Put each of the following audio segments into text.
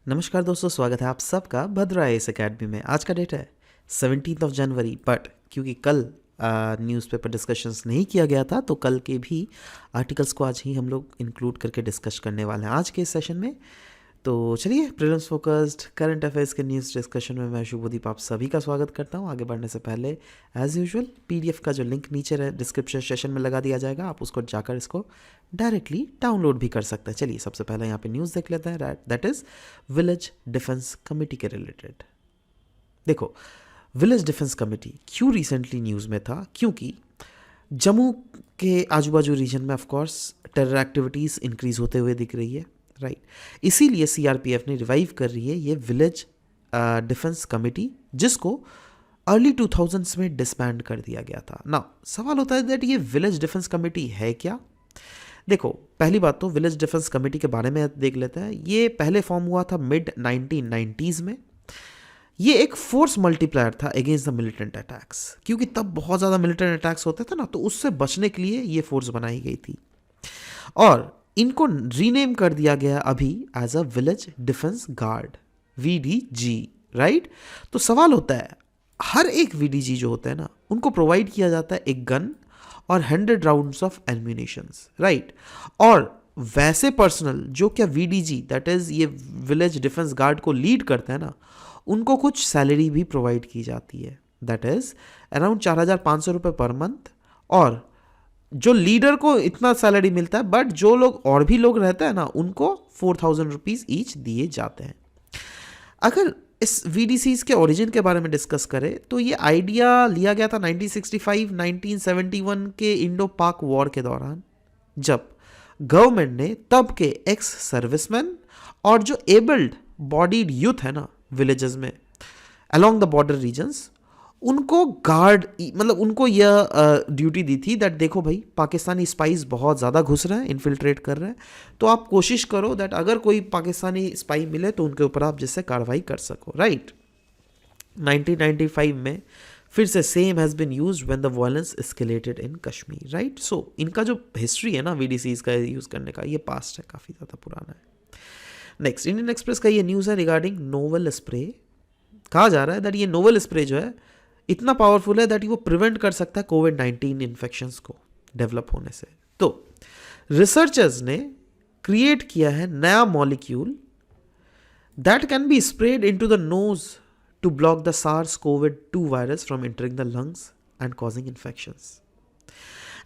नमस्कार दोस्तों, स्वागत है आप सबका भद्रा आईएएस एकेडमी में। आज का डेट है 17 जनवरी, बट क्योंकि कल न्यूज़पेपर डिस्कशंस नहीं किया गया था तो कल के भी आर्टिकल्स को आज ही हम लोग इंक्लूड करके डिस्कस करने वाले हैं आज के इस सेशन में। तो चलिए, प्रीलिम्स फोकस्ड करंट अफेयर्स के न्यूज़ डिस्कशन में मैं शुभदीप आप सभी का स्वागत करता हूं। आगे बढ़ने से पहले एज यूजुअल पीडीएफ का जो लिंक नीचे डिस्क्रिप्शन सेशन में लगा दिया जाएगा, आप उसको जाकर इसको डायरेक्टली डाउनलोड भी कर सकते हैं। चलिए, सबसे पहले यहाँ पे न्यूज़ देख लेते हैं, that is village defence committee के रिलेटेड। देखो, विलेज डिफेंस कमेटी क्यों रिसेंटली न्यूज़ में था, क्योंकि जम्मू के आजू बाजू रीजन में ऑफकोर्स टेरर एक्टिविटीज़ इंक्रीज़ होते हुए दिख रही है, राइट। इसीलिए सीआरपीएफ ने रिवाइव कर रही है ये विलेज डिफेंस कमेटी, जिसको अर्ली 2000s में डिसबैंड कर दिया गया था ना। सवाल होता है दैट ये विलेज डिफेंस कमेटी है क्या। देखो, पहली बात तो विलेज डिफेंस कमेटी के बारे में देख लेते हैं। ये पहले फॉर्म हुआ था मिड 1990s में। ये एक फोर्स मल्टीप्लायर था अगेंस्ट द मिलिटेंट अटैक्स, क्योंकि तब बहुत ज़्यादा मिलिटेंट अटैक्स होते थे ना, तो उससे बचने के लिए ये फोर्स बनाई गई थी और इनको रीनेम कर दिया गया अभी as a village defence guard, VDG, right. तो सवाल होता है, हर एक वीडीजी जो होता है ना, उनको प्रोवाइड किया जाता है एक गन और 100 राउंड्स ऑफ एम्यूनिशंस, राइट। और वैसे पर्सनल जो क्या वीडीजी दैट इज ये विलेज डिफेंस गार्ड को लीड करते हैं ना, उनको कुछ सैलरी भी प्रोवाइड की जाती है, दैट इज अराउंड 4,500 रुपये पर मंथ। और जो लीडर को इतना सैलरी मिलता है, बट जो लोग और भी लोग रहते हैं ना, उनको 4,000 रुपीज़ ईच दिए जाते हैं। अगर इस वीडीसीज के ओरिजिन के बारे में डिस्कस करें तो ये आइडिया लिया गया था 1965-1971 के इंडो पाक वॉर के दौरान, जब गवर्नमेंट ने तब के एक्स सर्विसमैन और जो एबल्ड बॉडीड यूथ है ना विलेजेस में अलोंग द बॉर्डर रीजन्स, उनको गार्ड, मतलब उनको यह ड्यूटी दी थी दैट देखो भाई, पाकिस्तानी स्पाइस बहुत ज़्यादा घुस रहे हैं, इन्फिल्ट्रेट कर रहे हैं, तो आप कोशिश करो दैट अगर कोई पाकिस्तानी स्पाई मिले तो उनके ऊपर आप जिससे कार्रवाई कर सको, राइट। 1995 में फिर से same has been used when the violence escalated in Kashmir, right. So इनका जो हिस्ट्री है ना वीडीसीज का यूज़ करने का, ये पास्ट है, काफ़ी ज़्यादा पुराना है। नेक्स्ट, इंडियन एक्सप्रेस का ये न्यूज़ है रिगार्डिंग नोवेल स्प्रे। कहा जा रहा है दैट ये नोवेल स्प्रे जो है इतना पावरफुल है दैट वो प्रिवेंट कर सकता है कोविड-19 इन्फेक्शंस को डेवलप होने से। तो रिसर्चर्स ने क्रिएट किया है नया molecule that can be spread into the nose to block the SARS-CoV-2 virus from entering the lungs and causing infections.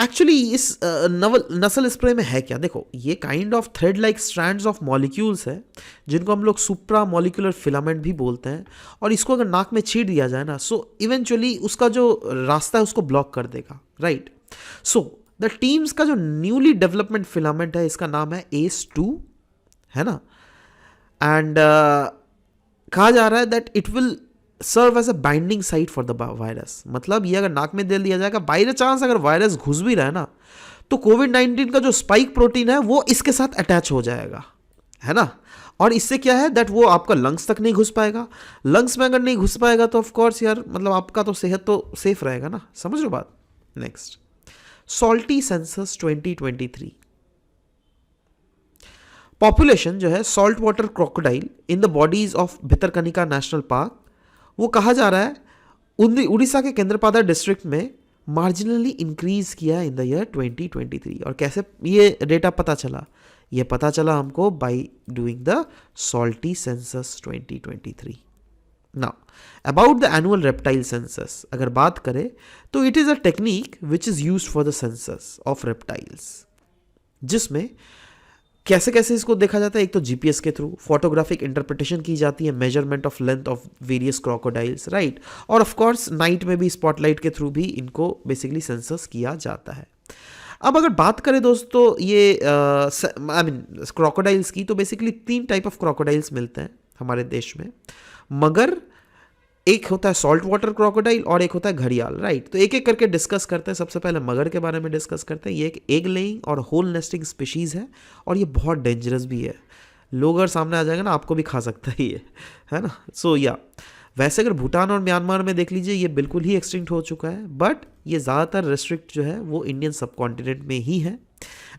Actually इस नसल स्प्रे में है क्या, देखो, ये kind of thread like strands of molecules है, जिनको हम लोग सुप्रा मॉलिक्यूलर फिलामेंट भी बोलते हैं। और इसको अगर नाक में छीट दिया जाए ना, सो इवेंचुअली उसका जो रास्ता है उसको ब्लॉक कर देगा, राइट। सो द टीम्स का जो न्यूली डेवलपमेंट फिलामेंट है, इसका नाम है ACE2, है ना। एंड कहा जा रहा है that it will serve as a binding site for the virus. मतलब ये अगर नाक में दे दिया जाएगा, बाई द चांस अगर वायरस घुस भी रहा है ना, तो कोविड-19 का जो स्पाइक प्रोटीन है वो इसके साथ अटैच हो जाएगा, है ना। और इससे क्या है दैट वो आपका लंग्स तक नहीं घुस पाएगा। लंग्स में अगर नहीं घुस पाएगा तो ऑफकोर्स यार, मतलब आपका तो सेहत तो सेफ रहेगा ना, समझ रहे हो बात। Next, salty census 2023। पॉपुलेशन जो है salt water crocodile in the bodies of Bhitarkanika national park, वो कहा जा रहा है उड़ीसा के केंद्रपाड़ा डिस्ट्रिक्ट में मार्जिनली इंक्रीज किया इन द ईयर 2023। और कैसे ये डेटा पता चला, ये पता चला हमको by doing the salty census 2023। Now about the annual reptile census अगर बात करें तो it is a technique which is used for the census of reptiles, जिसमें कैसे कैसे इसको देखा जाता है। एक तो जीपीएस के थ्रू फोटोग्राफिक इंटरप्रिटेशन की जाती है, measurement of length of various crocodiles, right. और ऑफ कोर्स नाइट में भी स्पॉटलाइट के थ्रू भी इनको बेसिकली सेंसस किया जाता है। अब अगर बात करें दोस्तों ये आई मीन क्रोकोडाइल्स की, तो बेसिकली 3 टाइप ऑफ क्रोकोडाइल्स मिलते हैं हमारे देश में। मगर, एक होता है सॉल्ट वाटर क्रोकोडाइल और एक होता है घड़ियाल, राइट। तो एक एक करके डिस्कस करते हैं। सबसे पहले मगर के बारे में डिस्कस करते हैं। ये एक एग लेइंग और होल नेस्टिंग स्पीशीज़ है और ये बहुत डेंजरस भी है। लोग अगर सामने आ जाएगा ना, आपको भी खा सकता है ये, है ना। सो या वैसे अगर भूटान और म्यांमार में देख लीजिए, ये बिल्कुल ही एक्सटिंक्ट हो चुका है, बट ये ज़्यादातर रेस्ट्रिक्ट जो है वो इंडियन सब कॉन्टिनेंट में ही है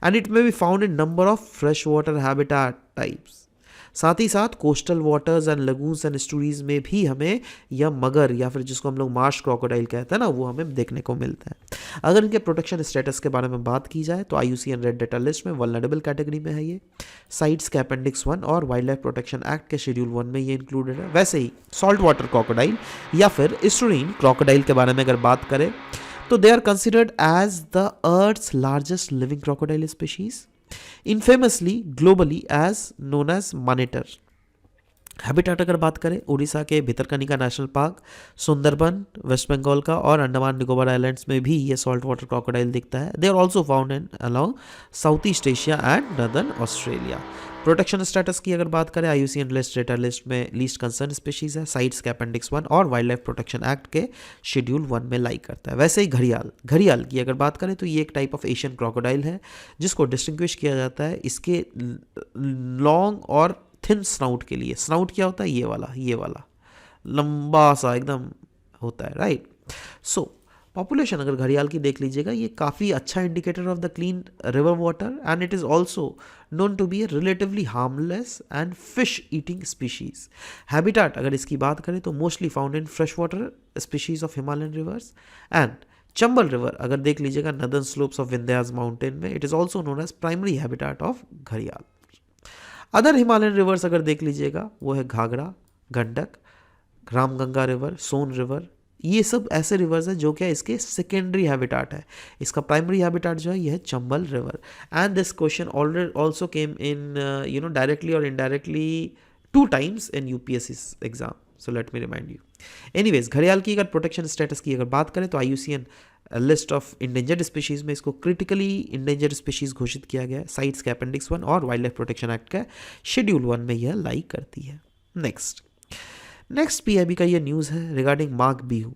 and it may be found in number of fresh water habitat types. साथ ही साथ coastal waters and lagoons and stories में भी हमें यह मगर या फिर जिसको हम लोग मार्श क्रोकोडाइल कहते हैं ना, वो हमें देखने को मिलता है। अगर इनके प्रोटेक्शन स्टेटस के बारे में बात की जाए तो IUCN रेड डाटा लिस्ट में वल्नरेबल कैटेगरी में है ये। साइट्स के अपेंडिक्स 1 और वाइल्ड लाइफ प्रोटेक्शन एक्ट के शेड्यूल 1 में ये इंक्लूडेड है। वैसे ही सॉल्ट वाटर क्रोकोडाइल या फिर एस्टुरीन क्रोकोडाइल के बारे में अगर बात करें तो they are considered as the earth's largest living crocodile species, infamously globally as known as monitor. Habitat अगर बात करें, उड़ीसा के Bhitarkanika national park, Sundarban, West Bengal का और अंडमान निकोबार आइलैंड्स में भी ये सॉल्ट वाटर क्रोकोडाइल दिखता है। They are also found in along South East Asia and northern Australia. Protection status की अगर बात करें, IUCN लिस्ट डेटा लिस्ट में लीस्ट कंसर्न स्पीशीज है, साइट्स के अपेंडिक्स 1 और वाइल्ड लाइफ प्रोटेक्शन एक्ट के शेड्यूल 1 में लाई करता है। वैसे ही घड़ियाल की अगर बात करें तो ये एक टाइप ऑफ एशियन क्रोकोडाइल है जिसको डिस्टिंग्विश किया जाता है इसके लॉन्ग और थिन स्नाउट के लिए। स्नाउट क्या होता है? ये वाला लंबा सा एकदम होता है, राइट। सो पॉपुलेशन अगर घड़ियाल की देख लीजिएगा, ये काफ़ी अच्छा indicator of the clean river water and it is also known to be a relatively harmless and fish eating species. Habitat अगर इसकी बात करें तो mostly found in fresh water species of Himalayan rivers and Chambal river अगर देख लीजिएगा northern slopes of Vindhyas mountain में, it is also known as primary habitat of घड़ियाल। अदर हिमालयन रिवर्स अगर देख लीजिएगा वो है घाघरा, गंडक, रामगंगा रिवर, सोन रिवर। ये सब ऐसे रिवर्स हैं जो क्या इसके सेकेंडरी हैबिटेट है। इसका प्राइमरी हैबिटेट जो है ये है Chambal river. And this question already also came in directly और indirectly 2 times in UPSC exam, so let me remind you. Anyways, घड़ियाल की अगर प्रोटेक्शन स्टेटस की अगर बात करें तो IUCN list of endangered species में इसको क्रिटिकली इंडेंजर्ड स्पीशीज घोषित किया गया है। साइट्स के अपेंडिक्स 1 और वाइल्ड लाइफ प्रोटेक्शन एक्ट का शेड्यूल 1 में यह लाई करती है। नेक्स्ट PIB का ये न्यूज़ है रिगार्डिंग माघ बिहू।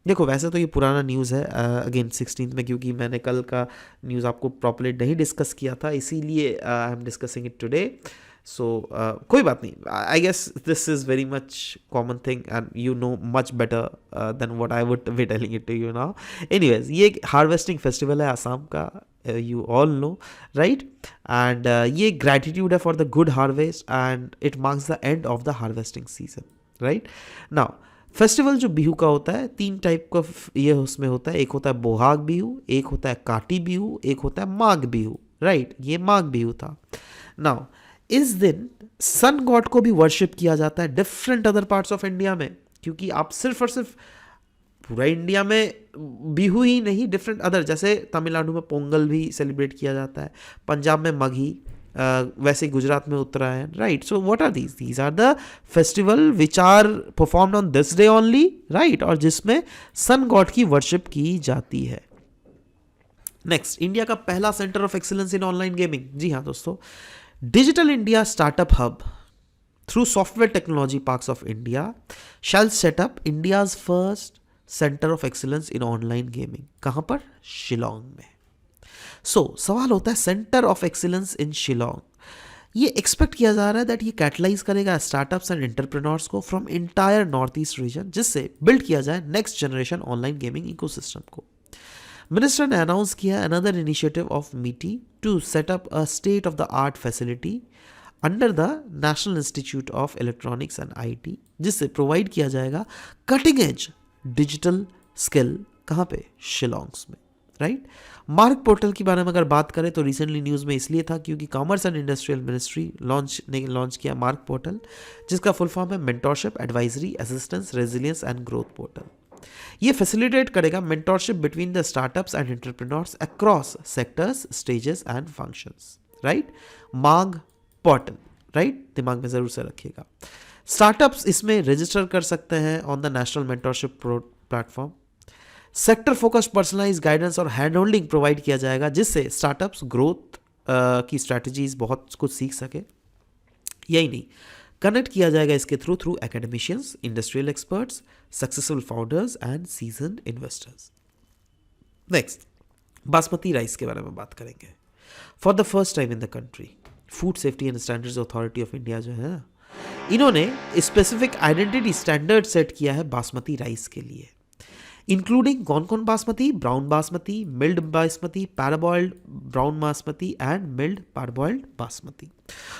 देखो वैसे तो ये पुराना न्यूज़ है अगेन 16 में, क्योंकि मैंने कल का न्यूज़ आपको प्रॉपर्ली नहीं डिस्कस किया था, इसीलिए I am discussing it today. So कोई बात नहीं, I guess this is very much common thing and you know much better than what I would be telling it to you now. Anyways, ये एक harvesting festival है आसाम का, you all know, right? And ये gratitude है for the good harvest and it marks the end of the harvesting season, right? Now festival जो बिहू का होता है 3 टाइप का ये उसमें होता है। एक होता है बोहाग बिहू, एक होता है काटी बिहू, एक होता है माघ बिहू, राइट? ये माघ बिहू था। नाउ इस दिन सन गॉड को भी वर्शिप किया जाता है different other parts of India में, क्योंकि आप सिर्फ और सिर्फ पूरा इंडिया में बिहू ही नहीं, डिफरेंट अदर, जैसे तमिलनाडु में पोंगल भी सेलिब्रेट किया जाता है, पंजाब में मघी, वैसे गुजरात में Uttarayan, right? So what are these are the festival which are performed on this day only, right? और जिसमें सन गॉड की वर्शिप की जाती है। नेक्स्ट, इंडिया का पहला centre of excellence in online gaming. जी हाँ दोस्तों, digital India startup hub through software technology parks of India shall set up India's first centre of excellence in online gaming. कहां पर? शिलोंग में। सवाल होता है centre of excellence in Shillong, ये एक्सपेक्ट किया जा रहा है दैट ये कैटलाइज करेगा स्टार्टअप्स एंड एंटरप्रेन्योर्स को from entire North East region, जिससे बिल्ड किया जाए next generation online gaming ecosystem को। मिनिस्टर ने अनाउंस किया another initiative of MeitY to set up a state of the art facility under the National Institute of Electronics and IT, जिससे provide किया जाएगा cutting edge digital skill. कहाँ पे? शिलोंग्स में, right? Mark portal के बारे में अगर बात करें तो रिसेंटली न्यूज़ में इसलिए था क्योंकि कॉमर्स एंड इंडस्ट्रियल मिनिस्ट्री ने लॉन्च किया मार्क पोर्टल, जिसका फुल फॉर्म है mentorship, advisory, assistance, resilience and growth portal. ये फैसिलिटेट करेगा mentorship between the startups and entrepreneurs across sectors, stages and functions, right? Mark portal, right? दिमाग में जरूर से रखिएगा। स्टार्टअप्स इसमें रजिस्टर कर सकते हैं on the National Mentorship Platform. Sector focused personalise guidance और हैंड होल्डिंग प्रोवाइड किया जाएगा, जिससे स्टार्टअप्स ग्रोथ की स्ट्रैटेजीज बहुत कुछ सीख सके। यही नहीं, कनेक्ट किया जाएगा इसके through academicians, industrial experts, successful founders and seasoned investors. Next, basmati rice के बारे में बात करेंगे। For the first time in the country, food safety and standards authority of India जो है ना, इन्होंने स्पेसिफिक आइडेंटिटी स्टैंडर्ड सेट किया है बासमती राइस के लिए। इंक्लूडिंग कौन कौन basmati, brown basmati, milled basmati, parboiled brown basmati and milled parboiled basmati.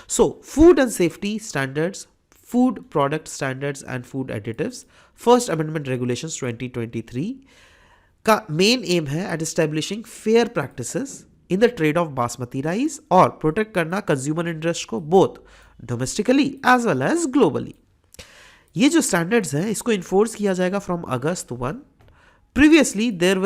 So food and safety standards, food product standards and food additives, first amendment regulations 2023 का मेन एम है at establishing fair practices in the trade of basmati rice और protect करना consumer interest को both domestically as well as globally. ये जो standards हैं इसको enforce किया जाएगा from August 1. Previously, there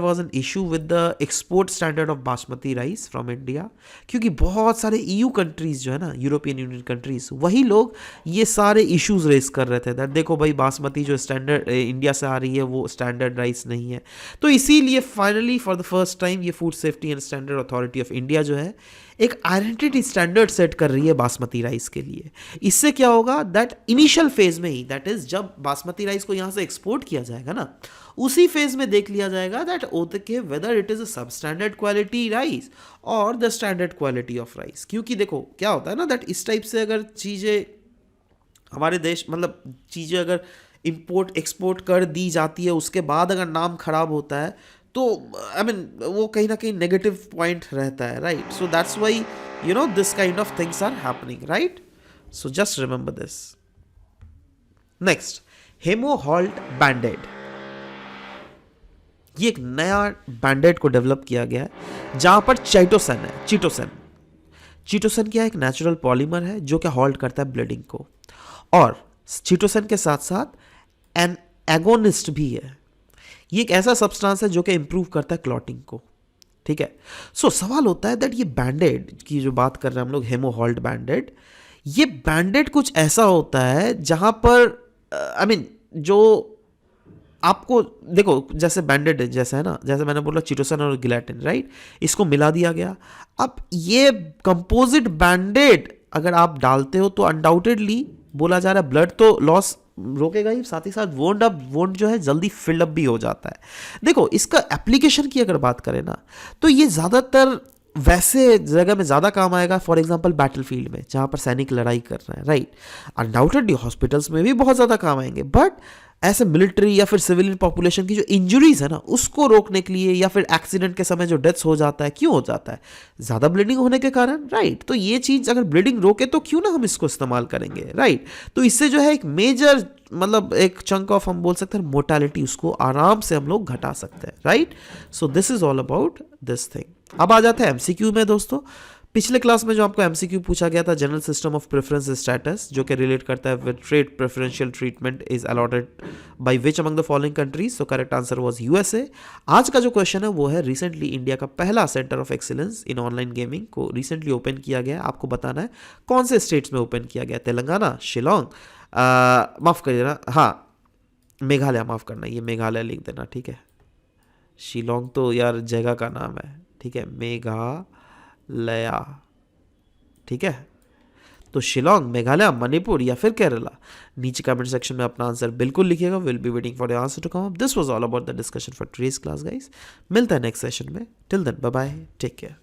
was an issue with the export standard of basmati rice from India, क्योंकि बहुत सारे EU कंट्रीज जो है ना, यूरोपियन यूनियन कंट्रीज, वही लोग ये सारे इश्यूज रेस कर रहे थे दैट देखो भाई बासमती जो स्टैंडर्ड इंडिया से आ रही है वो स्टैंडर्ड राइस नहीं है. तो इसीलिए finally for the first time ये food safety and standard authority of India जो है एक आइडेंटिटी स्टैंडर्ड सेट कर रही है बासमती राइस के लिए. इससे क्या होगा दैट इनिशियल फेज में ही, दैट इज जब बासमती राइस को यहाँ से एक्सपोर्ट किया जाएगा ना, उसी फेज में देख लिया जाएगा that okay whether it is a सब स्टैंडर्ड क्वालिटी राइस और the standard quality of rice. क्योंकि देखो क्या होता है ना दैट इस टाइप से अगर चीज़ें हमारे देश मतलब चीज़ें अगर इंपोर्ट एक्सपोर्ट कर दी जाती है उसके बाद अगर नाम खराब होता है तो आई मीन वो कहीं ना कहीं नेगेटिव पॉइंट रहता है, right. So that's why you know this kind of things are happening, right. So just remember this. Next, हेमोहॉल्ट बैंडेड. ये एक नया बैंडेड को डेवलप किया गया है जहां पर चीटोसन है. चीटोसन क्या एक नेचुरल पॉलीमर है जो कि हॉल्ट करता है ब्लीडिंग को, और चीटोसन के साथ साथ एन एगोनिस्ट भी है. ये एक ऐसा सब्सटेंस है जो कि इंप्रूव करता है क्लॉटिंग को, ठीक है. सो सवाल होता है दैट ये बैंडेड की जो बात कर रहे हैं हम लोग, हेमोहॉल्ट बैंडेड, ये बैंडेड कुछ ऐसा होता है जहां पर आई मीन जो आपको देखो जैसे बैंडेड जैसा है ना, जैसे मैंने बोला चीटोसन और गिलेटिन, राइट, इसको मिला दिया गया. अब ये कंपोजिट बैंडेड अगर आप डालते हो तो अनडाउटेडली बोला जा रहा है ब्लड तो लॉस रोकेगा ही, साथ ही साथ वोंड जो है जल्दी फिल अप भी हो जाता है. देखो इसका एप्लीकेशन की अगर बात करें ना तो ये ज़्यादातर वैसे जगह में ज़्यादा काम आएगा, फॉर एग्जांपल बैटलफील्ड में जहाँ पर सैनिक लड़ाई कर रहे हैं, राइट. अनडाउटेडली हॉस्पिटल्स में भी बहुत ज़्यादा काम आएंगे, बट ऐसे मिलिट्री या फिर सिविलियन पॉपुलेशन की जो इंजरीज है ना उसको रोकने के लिए, या फिर एक्सीडेंट के समय जो डेथ्स हो जाता है, क्यों हो जाता है, ज़्यादा ब्लीडिंग होने के कारण, राइट. तो ये चीज़ अगर ब्लीडिंग रोके तो क्यों ना हम इसको इस्तेमाल करेंगे, राइट. तो इससे जो है एक मेजर मतलब एक चंक ऑफ हम बोल सकते हैं मोर्टेलिटी उसको आराम से हम लोग घटा सकते हैं, right. So this is all about this thing. अब आ जाते हैं एमसीक्यू में दोस्तों. पिछले क्लास में जो आपको एमसीक्यू पूछा गया था, general system of preference status, जो कि रिलेट करता है with trade preferential treatment is allotted by which among the following countries. So correct answer was USA. आज का जो क्वेश्चन है वो है रिसेंटली इंडिया का पहला centre of excellence in online gaming को रिसेंटली ओपन किया गया है. आपको बताना है कौन से स्टेट्स में ओपन किया गया. तेलंगाना, शिलोंग, माफ़ करिएगा, हाँ मेघालय, माफ़ करना ये मेघालय लिख देना, ठीक है. शिलोंग तो यार जगह का नाम है, ठीक है, मेघालया, ठीक है. तो शिलोंग, मेघालय, मणिपुर या फिर केरला. नीचे कमेंट सेक्शन में अपना आंसर बिल्कुल लिखिएगा. Will be waiting for your answer to come up. This was all about the discussion for today's class guys. मिलता है नेक्स्ट सेशन में. Till then bye bye, take care.